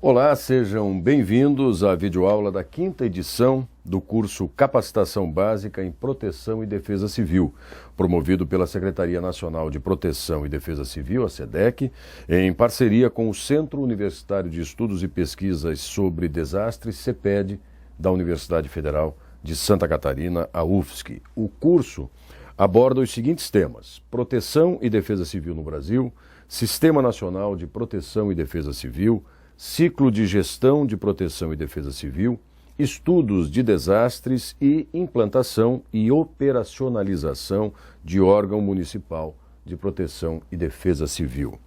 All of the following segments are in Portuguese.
Olá, sejam bem-vindos à videoaula da 5ª edição do curso Capacitação Básica em Proteção e Defesa Civil, promovido pela Secretaria Nacional de Proteção e Defesa Civil, a SEDEC, em parceria com o Centro Universitário de Estudos e Pesquisas sobre Desastres, CEPED, da Universidade Federal de Santa Catarina, a UFSC. O curso aborda os seguintes temas: Proteção e Defesa Civil no Brasil, Sistema Nacional de Proteção e Defesa Civil, Ciclo de Gestão de Proteção e Defesa Civil, Estudos de Desastres e Implantação e Operacionalização de órgão municipal de Proteção e Defesa Civil.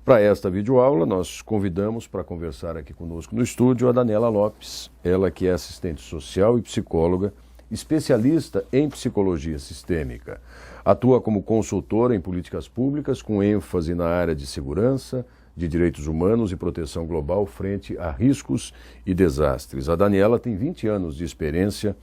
Para esta videoaula, nós convidamos para conversar aqui conosco no estúdio a Daniela Lopes, ela que é assistente social e psicóloga, especialista em psicologia sistêmica. Atua como consultora em políticas públicas com ênfase na área de segurança, de direitos humanos e proteção global frente a riscos e desastres. A Daniela tem 20 anos de experiência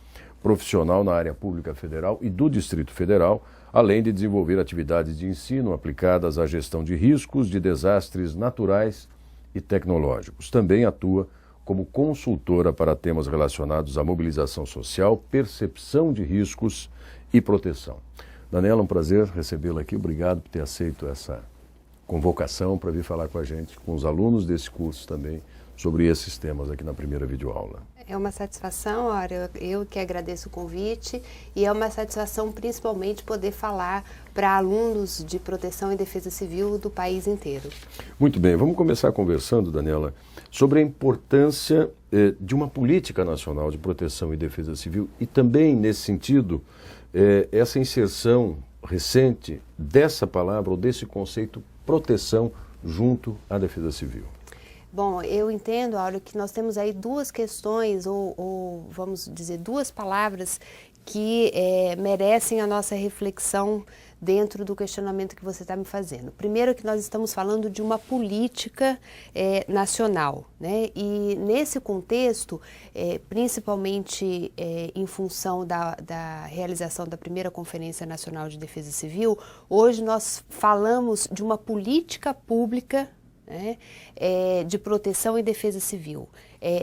profissional na área pública federal e do Distrito Federal, além de desenvolver atividades de ensino aplicadas à gestão de riscos, de desastres naturais e tecnológicos. Também atua como consultora para temas relacionados à mobilização social, percepção de riscos e proteção. Daniela, um prazer recebê-la aqui. Obrigado por ter aceito essa convocação para vir falar com a gente, com os alunos desse curso também, sobre esses temas aqui na primeira videoaula. É uma satisfação, eu que agradeço o convite, e é uma satisfação principalmente poder falar para alunos de proteção e defesa civil do país inteiro. Muito bem, vamos começar conversando, Daniela, sobre a importância de uma política nacional de proteção e defesa civil e também, nesse sentido, essa inserção recente dessa palavra ou desse conceito proteção junto à defesa civil. Bom, eu entendo, Áureo, que nós temos aí duas questões, ou vamos dizer, duas palavras que merecem a nossa reflexão dentro do questionamento que você está me fazendo. Primeiro que nós estamos falando de uma política nacional, né? E nesse contexto, principalmente em função da realização da primeira Conferência Nacional de Defesa Civil, hoje nós falamos de uma política pública, né, de proteção e defesa civil.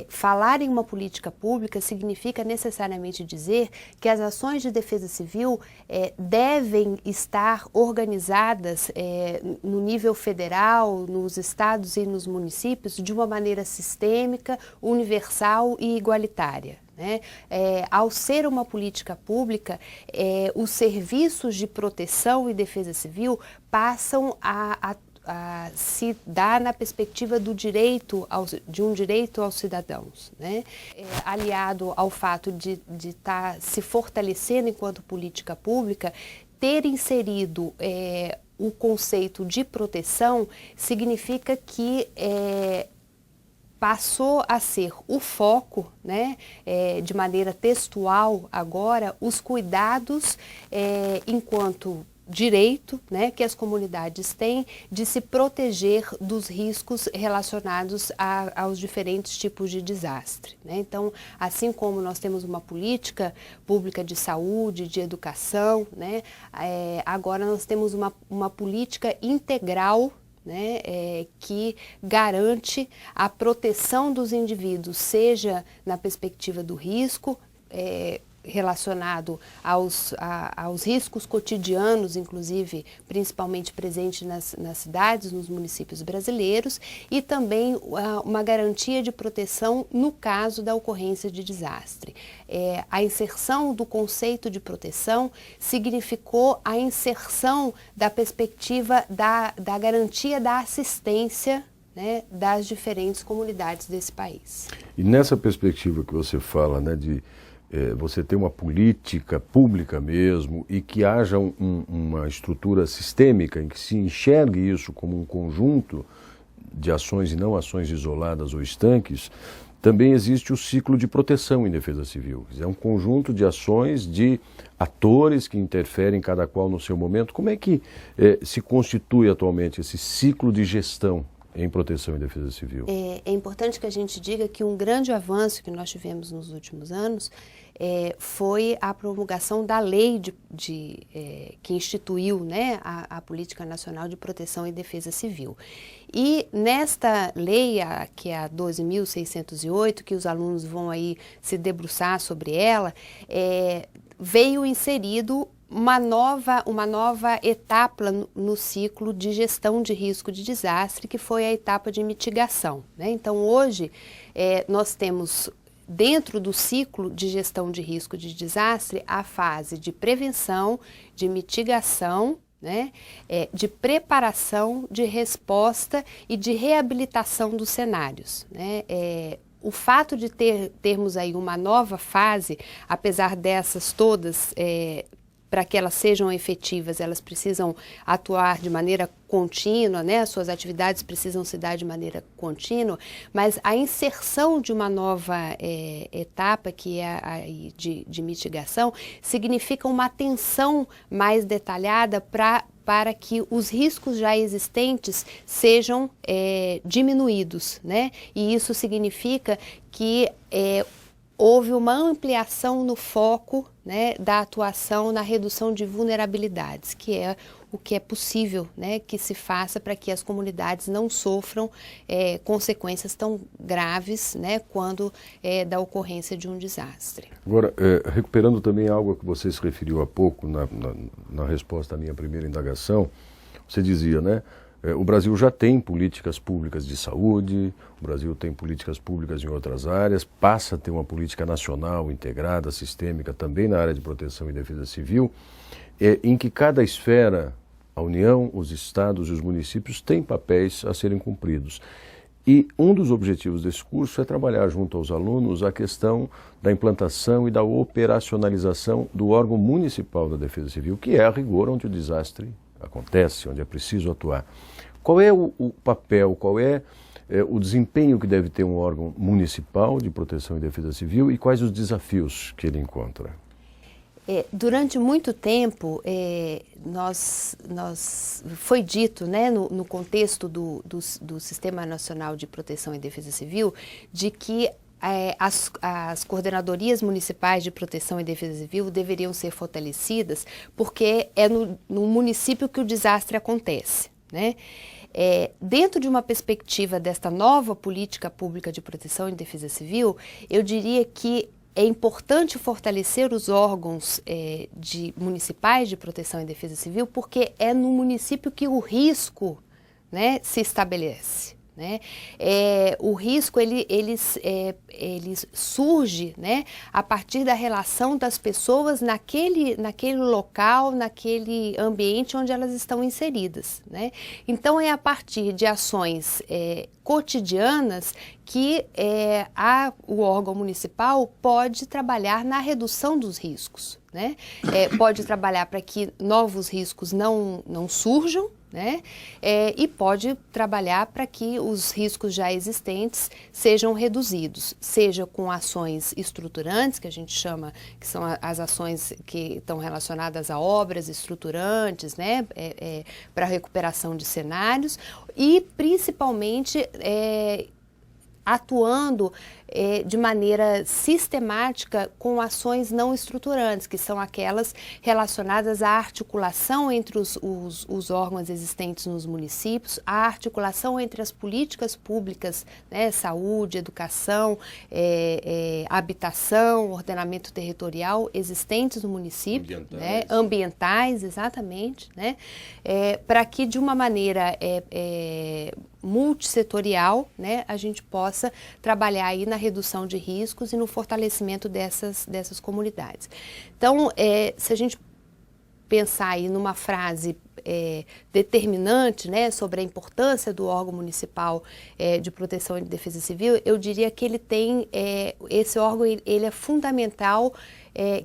Falar em uma política pública significa necessariamente dizer que as ações de defesa civil devem estar organizadas no nível federal, nos estados e nos municípios de uma maneira sistêmica, universal e igualitária. Né? Ao ser uma política pública, os serviços de proteção e defesa civil passam a se dá na perspectiva de um direito aos cidadãos, né? Aliado ao fato de estar se fortalecendo enquanto política pública, ter inserido o conceito de proteção significa que passou a ser o foco, né, de maneira textual agora, os cuidados enquanto direito, né, que as comunidades têm de se proteger dos riscos relacionados aos diferentes tipos de desastre, né? Então, assim como nós temos uma política pública de saúde, de educação, né, agora nós temos uma política integral, né, que garante a proteção dos indivíduos, seja na perspectiva do risco, relacionado aos riscos cotidianos, inclusive, principalmente presente nas cidades, nos municípios brasileiros, e também uma garantia de proteção no caso da ocorrência de desastre. A inserção do conceito de proteção significou a inserção da perspectiva da garantia da assistência, né, das diferentes comunidades desse país. E nessa perspectiva que você fala, né, de você ter uma política pública mesmo e que haja uma estrutura sistêmica em que se enxergue isso como um conjunto de ações e não ações isoladas ou estanques, também existe o ciclo de proteção em defesa civil. É um conjunto de ações, de atores que interferem cada qual no seu momento. Como é que se constitui atualmente esse ciclo de gestão em proteção e defesa civil? É importante que a gente diga que um grande avanço que nós tivemos nos últimos anos foi a promulgação da lei que instituiu, né, a Política Nacional de Proteção e Defesa Civil. E nesta lei, que é a 12.608, que os alunos vão aí se debruçar sobre ela, veio inserido uma nova etapa no ciclo de gestão de risco de desastre, que foi a etapa de mitigação, né? Então, hoje, nós temos, dentro do ciclo de gestão de risco de desastre, a fase de prevenção, de mitigação, né? De preparação, de resposta e de reabilitação dos cenários, né? O fato de termos aí uma nova fase, apesar dessas todas, para que elas sejam efetivas, elas precisam atuar de maneira contínua, né? As suas atividades precisam se dar de maneira contínua, mas a inserção de uma nova etapa, que é a de mitigação, significa uma atenção mais detalhada para que os riscos já existentes sejam diminuídos, né? E isso significa que houve uma ampliação no foco, né, da atuação na redução de vulnerabilidades, que é o que é possível, né, que se faça para que as comunidades não sofram consequências tão graves, né, quando da ocorrência de um desastre. Agora, recuperando também algo que você se referiu há pouco na resposta à minha primeira indagação, você dizia, né, o Brasil já tem políticas públicas de saúde, o Brasil tem políticas públicas em outras áreas, passa a ter uma política nacional integrada, sistêmica, também na área de proteção e defesa civil, em que cada esfera, a União, os estados e os municípios, têm papéis a serem cumpridos. E um dos objetivos desse curso é trabalhar junto aos alunos a questão da implantação e da operacionalização do órgão municipal da defesa civil, que é a rigor onde o desastre acontece, onde é preciso atuar. Qual é o papel, qual é o desempenho que deve ter um órgão municipal de proteção e defesa civil e quais os desafios que ele encontra? Durante muito tempo, foi dito, né, no contexto do Sistema Nacional de Proteção e Defesa Civil, de que as coordenadorias municipais de proteção e defesa civil deveriam ser fortalecidas porque é no município que o desastre acontece, né? Dentro de uma perspectiva desta nova política pública de proteção e defesa civil, eu diria que é importante fortalecer os órgãos municipais de proteção e defesa civil porque é no município que o risco, né, se estabelece. Né? O risco ele surge, né, a partir da relação das pessoas naquele local, naquele ambiente onde elas estão inseridas, né? Então é a partir de ações cotidianas que o órgão municipal pode trabalhar na redução dos riscos, né? Pode trabalhar para que novos riscos não surjam, né? E pode trabalhar para que os riscos já existentes sejam reduzidos, seja com ações estruturantes, que a gente chama, que são as ações que estão relacionadas a obras estruturantes, né? Para recuperação de cenários e principalmente atuando de maneira sistemática com ações não estruturantes, que são aquelas relacionadas à articulação entre os órgãos existentes nos municípios, a articulação entre as políticas públicas, né, saúde, educação, habitação, ordenamento territorial existentes no município, ambientais, exatamente, né, para que de uma maneira multissetorial, né, a gente possa trabalhar aí na redução de riscos e no fortalecimento dessas comunidades. Então, se a gente pensar aí numa frase determinante, né, sobre a importância do órgão municipal de proteção e defesa civil, eu diria que ele tem, esse órgão ele é fundamental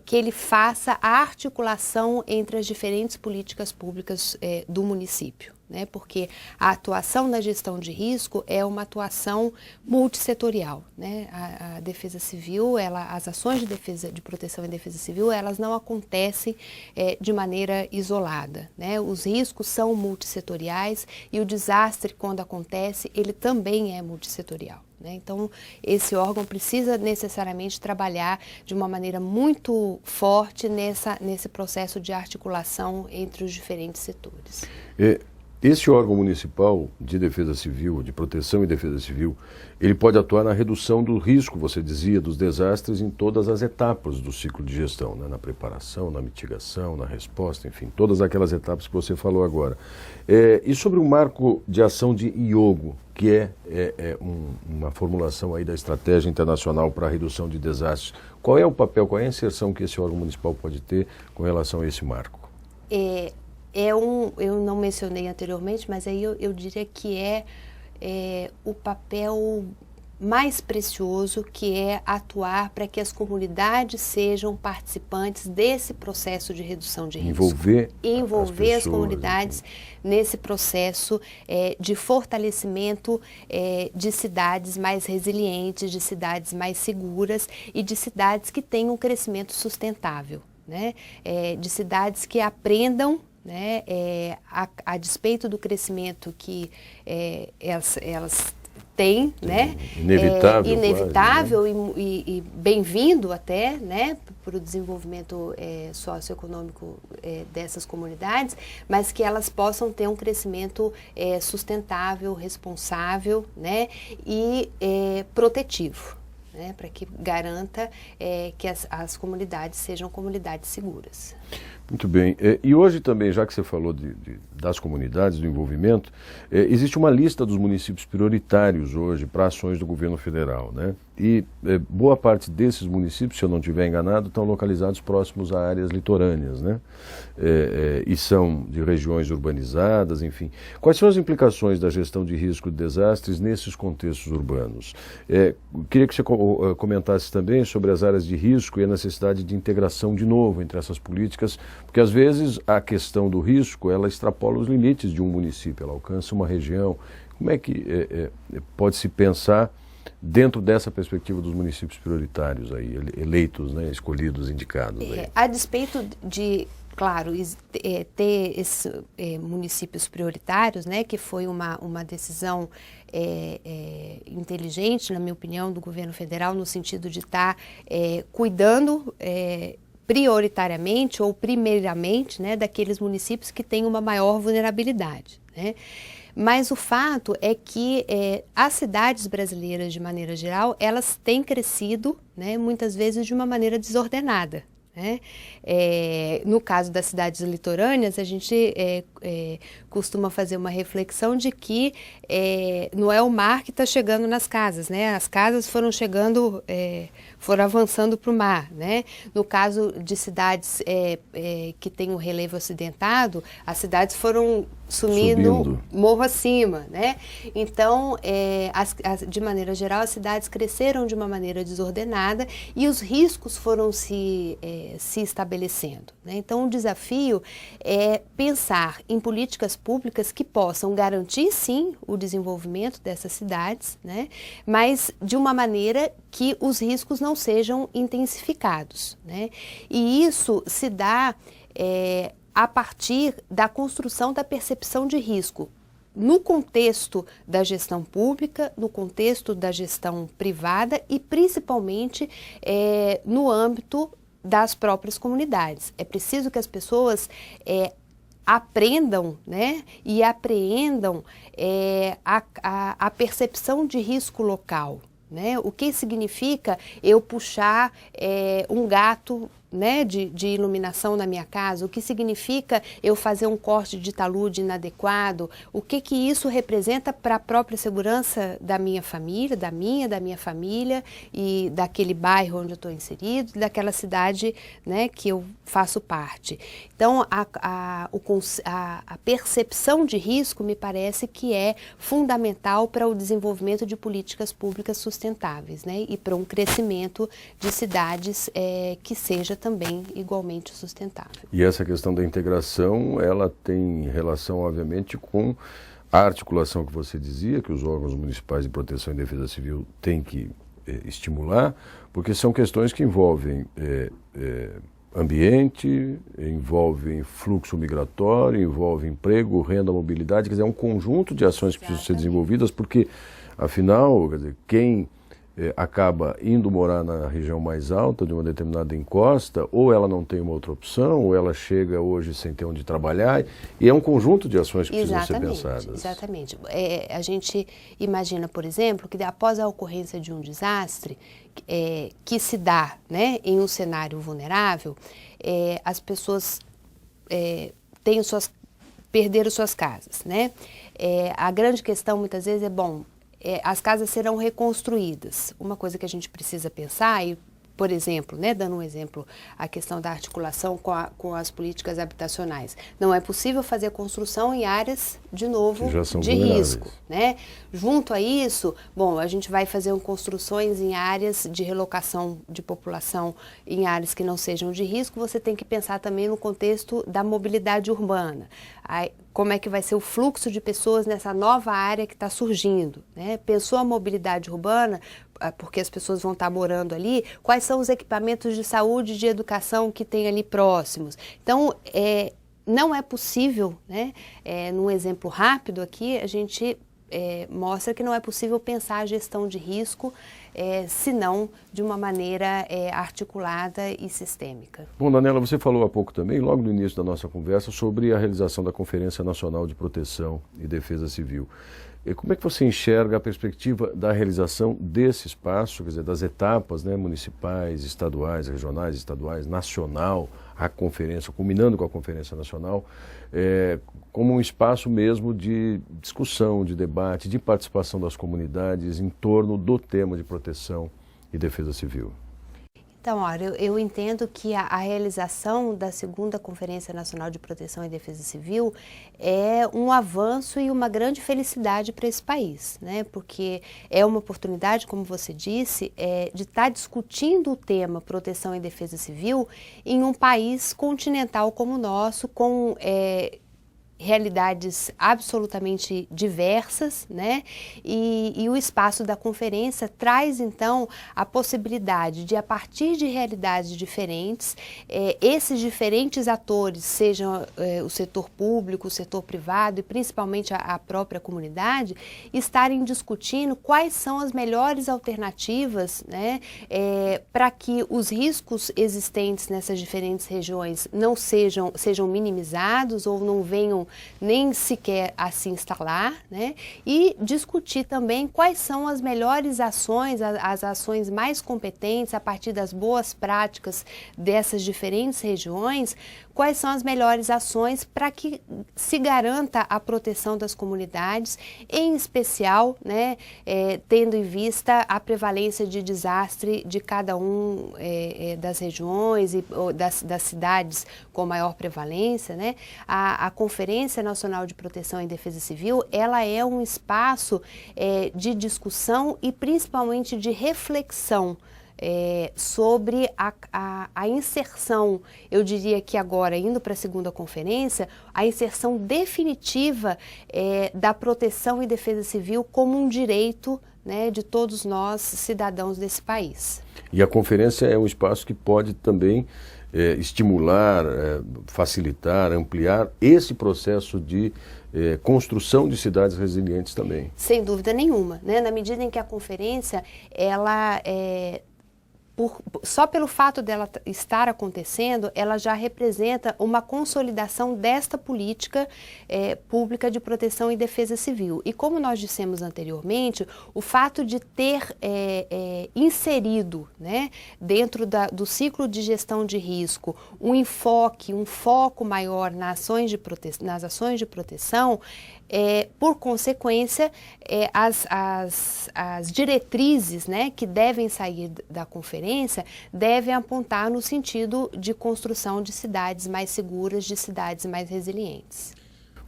que ele faça a articulação entre as diferentes políticas públicas do município. né, porque a atuação na gestão de risco é uma atuação multissetorial, né? A Defesa Civil, as ações de proteção e defesa civil, elas não acontecem de maneira isolada, né? Os riscos são multissetoriais e o desastre, quando acontece, ele também é multissetorial, né? Então, esse órgão precisa necessariamente trabalhar de uma maneira muito forte nesse processo de articulação entre os diferentes setores. Esse órgão municipal de defesa civil, de proteção e defesa civil, ele pode atuar na redução do risco, você dizia, dos desastres em todas as etapas do ciclo de gestão, né? Na preparação, na mitigação, na resposta, enfim, todas aquelas etapas que você falou agora. E sobre o marco de ação de IOGO, que é uma formulação aí da Estratégia Internacional para a Redução de Desastres, qual é o papel, qual é a inserção que esse órgão municipal pode ter com relação a esse marco? Eu não mencionei anteriormente, mas aí eu diria que é o papel mais precioso, que é atuar para que as comunidades sejam participantes desse processo de redução de risco. Envolver as comunidades nesse processo de fortalecimento de cidades mais resilientes, de cidades mais seguras e de cidades que tenham um crescimento sustentável, né? De cidades que aprendam, né, a despeito do crescimento que elas têm, né, inevitável quase, né? E bem-vindo até, né, para o desenvolvimento socioeconômico dessas comunidades, mas que elas possam ter um crescimento sustentável, responsável, né, e protetivo, né, para que garanta que as comunidades sejam comunidades seguras. Muito bem. E hoje também, já que você falou das comunidades, do envolvimento, existe uma lista dos municípios prioritários hoje para ações do governo federal, né? E boa parte desses municípios, se eu não estiver enganado, estão localizados próximos a áreas litorâneas, né? E são de regiões urbanizadas, enfim. Quais são as implicações da gestão de risco de desastres nesses contextos urbanos? Queria que você comentasse também sobre as áreas de risco e a necessidade de integração de novo entre essas políticas, porque às vezes a questão do risco, ela extrapola os limites de um município, ela alcança uma região. Como é que pode-se pensar dentro dessa perspectiva dos municípios prioritários aí, eleitos, né, escolhidos, indicados? Aí? A despeito de, claro, ter esses municípios prioritários, né, que foi uma decisão inteligente, na minha opinião, do governo federal, no sentido de estar cuidando prioritariamente ou primeiramente, né, daqueles municípios que têm uma maior vulnerabilidade, né? Mas o fato é que as cidades brasileiras, de maneira geral, elas têm crescido, né, muitas vezes de uma maneira desordenada, né? No caso das cidades litorâneas, a gente costuma fazer uma reflexão de que não é o mar que está chegando nas casas, né? As casas foram chegando, foram avançando para o mar, né? No caso de cidades que têm um relevo acidentado, as cidades foram subindo morro acima, né? Então, de maneira geral, as cidades cresceram de uma maneira desordenada e os riscos foram se estabelecendo, né? Então, o desafio é pensar em políticas públicas que possam garantir, sim, o desenvolvimento dessas cidades, né? Mas de uma maneira que os riscos não sejam intensificados, né? E isso se dá a partir da construção da percepção de risco no contexto da gestão pública, no contexto da gestão privada e principalmente no âmbito das próprias comunidades. É preciso que as pessoas aprendam, né, e apreendam a percepção de risco local, né? O que significa eu puxar um gato, né, de iluminação na minha casa, o que significa eu fazer um corte de talude inadequado, o que isso representa para a própria segurança da minha família, da minha família e daquele bairro onde eu estou inserido, daquela cidade, né, que eu faço parte. Então, a percepção de risco me parece que é fundamental para o desenvolvimento de políticas públicas sustentáveis, né, e para um crescimento de cidades que seja também igualmente sustentável. E essa questão da integração, ela tem relação, obviamente, com a articulação que você dizia, que os órgãos municipais de proteção e defesa civil têm que estimular, porque são questões que envolvem ambiente, envolvem fluxo migratório, envolvem emprego, renda, mobilidade, quer dizer, é um conjunto de ações que precisam ser desenvolvidas, porque, afinal, quer dizer, quem acaba indo morar na região mais alta de uma determinada encosta, ou ela não tem uma outra opção, ou ela chega hoje sem ter onde trabalhar, e é um conjunto de ações que precisam ser pensadas. Exatamente. A gente imagina, por exemplo, que após a ocorrência de um desastre que se dá, né, em um cenário vulnerável, as pessoas perderam suas casas, né? A grande questão muitas vezes as casas serão reconstruídas. Uma coisa que a gente precisa pensar, por exemplo, né, dando um exemplo, a questão da articulação com as políticas habitacionais. Não é possível fazer construção em áreas, de novo, de risco, né? Junto a isso, a gente vai fazer construções em áreas de relocação de população, em áreas que não sejam de risco. Você tem que pensar também no contexto da mobilidade urbana. Como é que vai ser o fluxo de pessoas nessa nova área que está surgindo, né? Pensou a mobilidade urbana, porque as pessoas vão estar morando ali, quais são os equipamentos de saúde e de educação que tem ali próximos. Então, não é possível, né? Num exemplo rápido aqui, a gente mostra que não é possível pensar a gestão de risco senão de uma maneira articulada e sistêmica. Bom, Daniela, você falou há pouco também, logo no início da nossa conversa, sobre a realização da Conferência Nacional de Proteção e Defesa Civil. Como é que você enxerga a perspectiva da realização desse espaço, quer dizer, das etapas, né, municipais, estaduais, regionais, estaduais, nacional, a conferência, culminando com a Conferência Nacional, como um espaço mesmo de discussão, de debate, de participação das comunidades em torno do tema de proteção e defesa civil? Então, olha, eu entendo que a realização da segunda Conferência Nacional de Proteção e Defesa Civil é um avanço e uma grande felicidade para esse país, né? Porque é uma oportunidade, como você disse, de estar discutindo o tema proteção e defesa civil em um país continental como o nosso, com realidades absolutamente diversas, né? E o espaço da conferência traz, então, a possibilidade de, a partir de realidades diferentes, esses diferentes atores, sejam o setor público, o setor privado e principalmente a própria comunidade, estarem discutindo quais são as melhores alternativas, né, para que os riscos existentes nessas diferentes regiões não sejam minimizados ou não venham nem sequer a se instalar, né? E discutir também quais são as melhores ações, as ações mais competentes a partir das boas práticas dessas diferentes regiões, quais são as melhores ações para que se garanta a proteção das comunidades, em especial, né, tendo em vista a prevalência de desastre de cada das regiões e das cidades com maior prevalência, né? A Conferência Nacional de Proteção e Defesa Civil, ela é um espaço de discussão e principalmente de reflexão sobre a inserção, eu diria que agora, indo para a segunda conferência, a inserção definitiva da proteção e defesa civil como um direito, né, de todos nós, cidadãos desse país. E a conferência é um espaço que pode também estimular, facilitar, ampliar esse processo de construção de cidades resilientes também. Sem dúvida nenhuma, né? Na medida em que a conferência, ela só pelo fato dela estar acontecendo, ela já representa uma consolidação desta política pública de proteção e defesa civil. E como nós dissemos anteriormente, o fato de ter inserido, né, dentro do ciclo de gestão de risco um foco maior nas ações de proteção, por consequência, as diretrizes, né, que devem sair da conferência devem apontar no sentido de construção de cidades mais seguras, de cidades mais resilientes.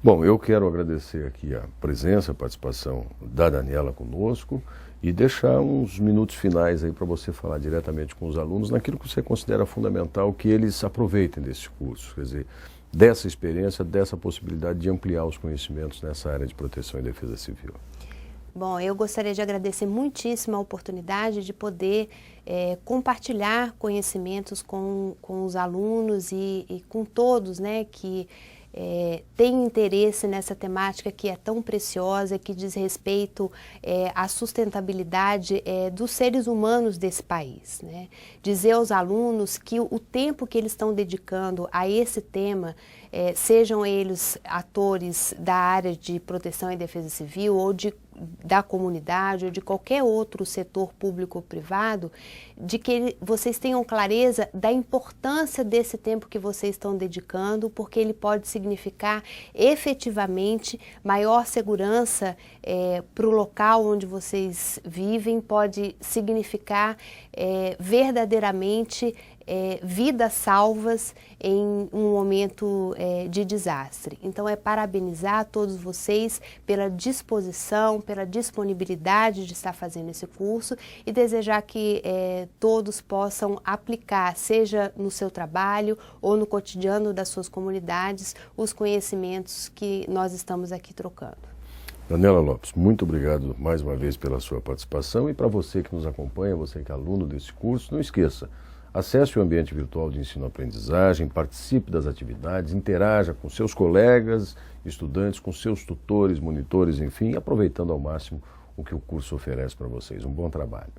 Bom, eu quero agradecer aqui a presença, a participação da Daniela conosco e deixar uns minutos finais aí para você falar diretamente com os alunos naquilo que você considera fundamental que eles aproveitem desse curso, quer dizer, dessa experiência, dessa possibilidade de ampliar os conhecimentos nessa área de proteção e defesa civil. Bom, eu gostaria de agradecer muitíssimo a oportunidade de poder compartilhar conhecimentos com os alunos e com todos, né, que tem interesse nessa temática que é tão preciosa, que diz respeito à sustentabilidade dos seres humanos desse país, né? Dizer aos alunos que o tempo que eles estão dedicando a esse tema, sejam eles atores da área de proteção e defesa civil ou da comunidade ou de qualquer outro setor público ou privado, de que vocês tenham clareza da importância desse tempo que vocês estão dedicando, porque ele pode significar efetivamente maior segurança para o local onde vocês vivem, pode significar verdadeiramente vidas salvas em um momento de desastre. Então parabenizar todos vocês pela disposição, pela disponibilidade de estar fazendo esse curso e desejar que todos possam aplicar, seja no seu trabalho ou no cotidiano das suas comunidades, os conhecimentos que nós estamos aqui trocando. Daniela Lopes, muito obrigado mais uma vez pela sua participação e para você que nos acompanha, você que é aluno desse curso, não esqueça, acesse o ambiente virtual de ensino-aprendizagem, participe das atividades, interaja com seus colegas, estudantes, com seus tutores, monitores, enfim, aproveitando ao máximo o que o curso oferece para vocês. Um bom trabalho.